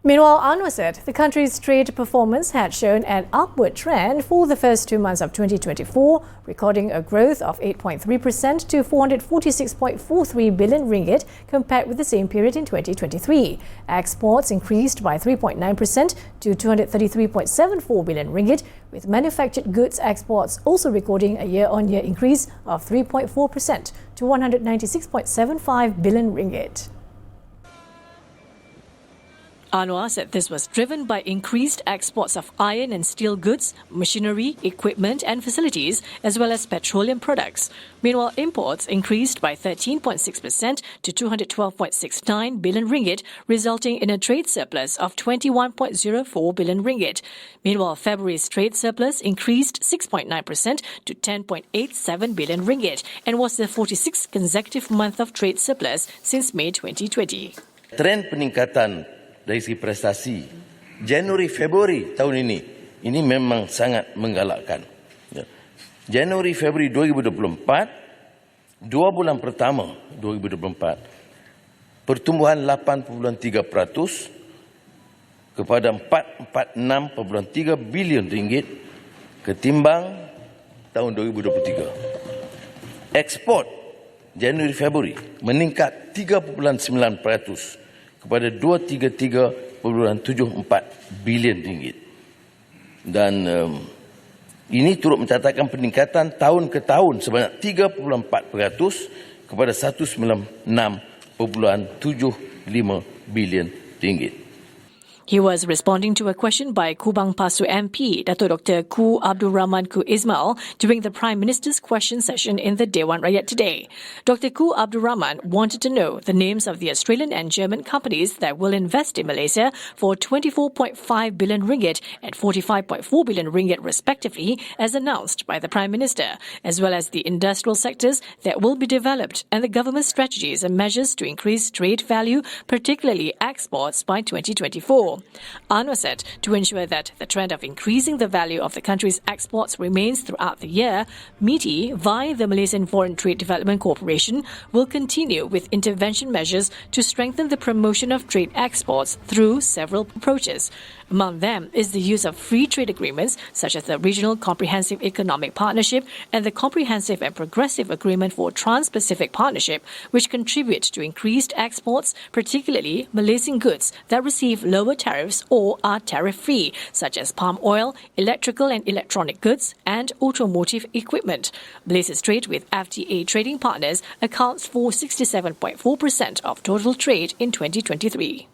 Meanwhile, Anwar said the country's trade performance had shown an upward trend for the first 2 months of 2024, recording a growth of 8.3% to 446.43 billion ringgit compared with the same period in 2023. Exports increased by 3.9% to 233.74 billion ringgit, with manufactured goods exports also recording a year-on-year increase of 3.4% to 196.75 billion ringgit. Anwar said this was driven by increased exports of iron and steel goods, machinery, equipment and facilities, as well as petroleum products. Meanwhile, imports increased by 13.6% to 212.69 billion ringgit, resulting in a trade surplus of 21.04 billion ringgit. Meanwhile, February's trade surplus increased 6.9% to 10.87 billion ringgit and was the 46th consecutive month of trade surplus since May 2020. Trend peningkatan dari segi prestasi Januari Februari tahun ini memang sangat menggalakkan. Januari Februari 2024, 2 bulan pertama 2024, pertumbuhan 8.3% kepada 446.3 bilion ringgit ketimbang tahun 2023. Ekspor Januari Februari meningkat 3.9% kepada 233.74 bilion ringgit. Dan ini turut mencatatkan peningkatan tahun ke tahun sebanyak 3.4% kepada 196.75 bilion ringgit. He was responding to a question by Kubang Pasu MP, Datuk Dr. Ku Abdul Rahman Ku Ismail, during the Prime Minister's question session in the Dewan Rakyat today. Dr. Ku Abdul Rahman wanted to know the names of the Australian and German companies that will invest in Malaysia for 24.5 billion ringgit and 45.4 billion ringgit respectively, as announced by the Prime Minister, as well as the industrial sectors that will be developed and the government's strategies and measures to increase trade value, particularly exports, by 2024. Anwar said to ensure that the trend of increasing the value of the country's exports remains throughout the year, MITI, via the Malaysian Foreign Trade Development Corporation, will continue with intervention measures to strengthen the promotion of trade exports through several approaches. Among them is the use of free trade agreements such as the Regional Comprehensive Economic Partnership and the Comprehensive and Progressive Agreement for Trans-Pacific Partnership, which contribute to increased exports, particularly Malaysian goods that receive lower tariffs or are tariff-free, such as palm oil, electrical and electronic goods, and automotive equipment. Malaysia's trade with FTA trading partners accounts for 67.4% of total trade in 2023.